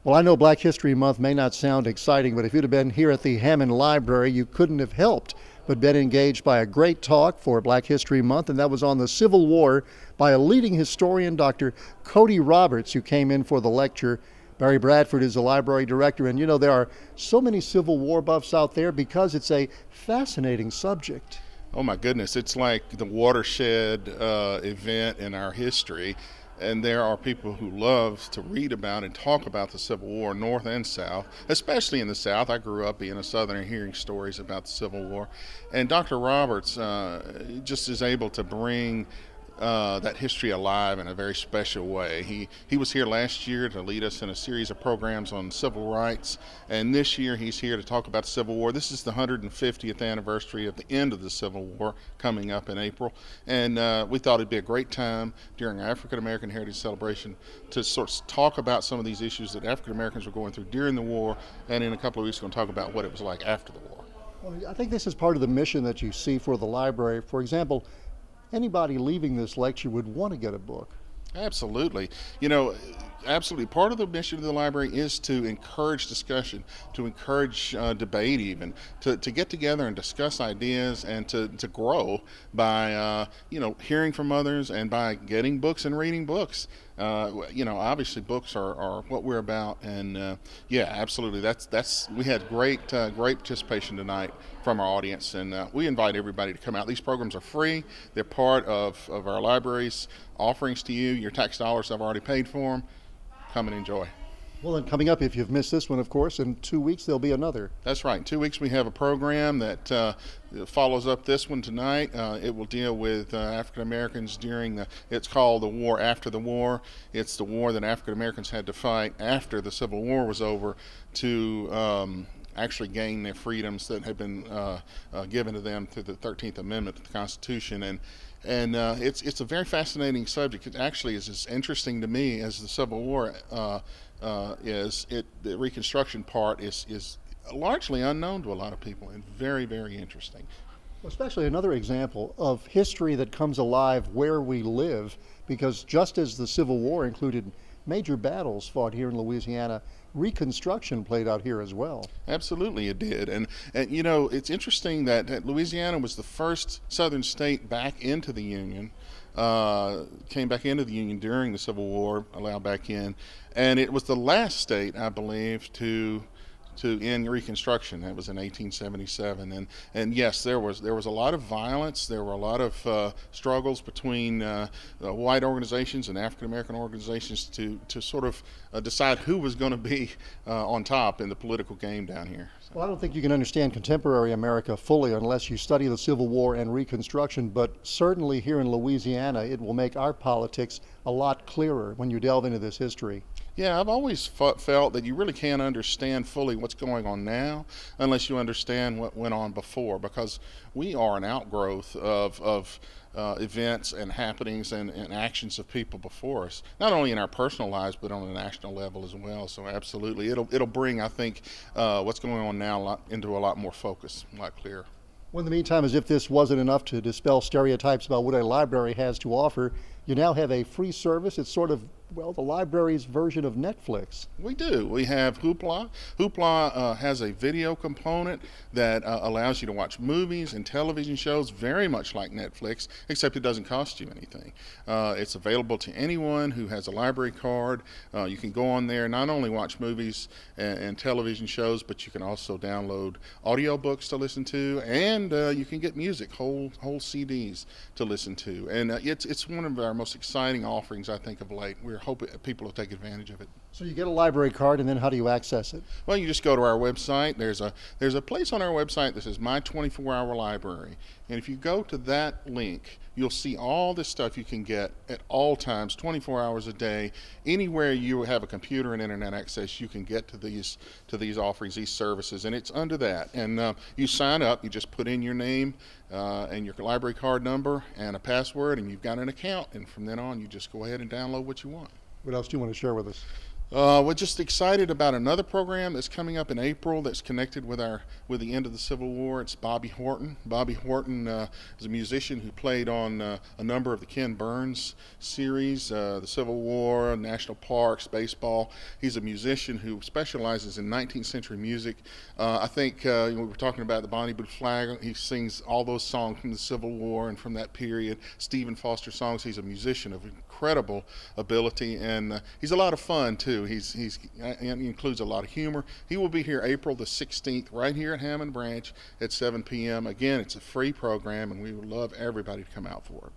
Well, I know Black History Month may not sound exciting, but if you'd have been here at the Hammond Library, you couldn't have helped but been engaged by a great talk for Black History Month, and that was on the Civil War by a leading historian, Dr. Cody Roberts, who came in for the lecture. Barry Bradford is the library director, and you know, there are so many Civil War buffs out there because it's a fascinating subject. Oh my goodness, it's like the watershed event in our history. And there are people who love to read about and talk about the Civil War, North and South, especially in the South. I grew up being a Southerner, hearing stories about the Civil War. And Dr. Roberts just is able to bring that history alive in a very special way. He was here last year to lead us in a series of programs on civil rights, and this year he's here to talk about the Civil War. This is the 150th anniversary of the end of the Civil War coming up in April, and we thought it'd be a great time during our African American Heritage Celebration to sort of talk about some of these issues that African Americans were going through during the war, and in a couple of weeks we're going to talk about what it was like after the war. Well, I think this is part of the mission that you see for the library. For example, anybody leaving this lecture would want to get a book. Absolutely. You know, absolutely. Part of the mission of the library is to encourage discussion, to encourage debate even, to get together and discuss ideas and to grow by, hearing from others and by getting books and reading books. Obviously books are what we're about, and yeah, absolutely. We had great participation tonight from our audience, and we invite everybody to come out. These programs are free. They're part of our library's offerings to you. Your tax dollars have already paid for them. Come and enjoy. Well, and coming up, if you've missed this one, of course, in 2 weeks there'll be another. That's right. In 2 weeks we have a program that follows up this one tonight. It will deal with African Americans it's called The War After the War. It's the war that African Americans had to fight after the Civil War was over to actually gain their freedoms that had been given to them through the 13th Amendment to the Constitution. And it's a very fascinating subject. It actually is as interesting to me as the Civil War is. The Reconstruction part is largely unknown to a lot of people and very, very interesting. Especially another example of history that comes alive where we live, because just as the Civil War included major battles fought here in Louisiana, Reconstruction played out here as well. Absolutely it did. And it's interesting that Louisiana was the first southern state back into the Union, came back into the Union during the Civil War, allowed back in, and it was the last state, I believe, to end Reconstruction. That was in 1877, and yes, there was a lot of violence. There were a lot of struggles between white organizations and African American organizations to sort of decide who was going to be on top in the political game down here. Well, I don't think you can understand contemporary America fully unless you study the Civil War and Reconstruction, but certainly here in Louisiana, it will make our politics a lot clearer when you delve into this history. Yeah, I've always felt that you really can't understand fully what's going on now unless you understand what went on before, because we are an outgrowth of events and happenings and actions of people before us, not only in our personal lives but on a national level as well. So absolutely, it'll bring, I think, what's going on now into a lot more focus, a lot clearer. Well, in the meantime, as if this wasn't enough to dispel stereotypes about what a library has to offer, you now have a free service. It's sort of, well, the library's version of Netflix. We do. We have Hoopla. Hoopla has a video component that allows you to watch movies and television shows very much like Netflix, except it doesn't cost you anything. It's available to anyone who has a library card. You can go on there, not only watch movies and television shows, but you can also download audiobooks to listen to, and you can get music, whole CDs to listen to. And it's one of our most exciting offerings, I think, of late. We're hoping people will take advantage of it. So you get a library card, and then how do you access it? Well, you just go to our website. There's a place on our website that says My 24-Hour Library, and if you go to that link, you'll see all this stuff you can get at all times, 24 hours a day. Anywhere you have a computer and internet access, you can get to these offerings, these services, and it's under that. And you sign up. You just put in your name and your library card number and a password, and you've got an account. And from then on, you just go ahead and download what you want. What else do you want to share with us? We're just excited about another program that's coming up in April that's connected with the end of the Civil War. It's Bobby Horton. Bobby Horton is a musician who played on a number of the Ken Burns series, the Civil War, national parks, baseball. He's a musician who specializes in 19th century music. I think we were talking about the Bonnie Blue Flag. He sings all those songs from the Civil War and from that period. Stephen Foster songs. He's a musician of incredible ability, and he's a lot of fun too. He includes a lot of humor. He will be here April the 16th, right here at Hammond Branch at 7 p.m. Again, it's a free program, and we would love everybody to come out for it.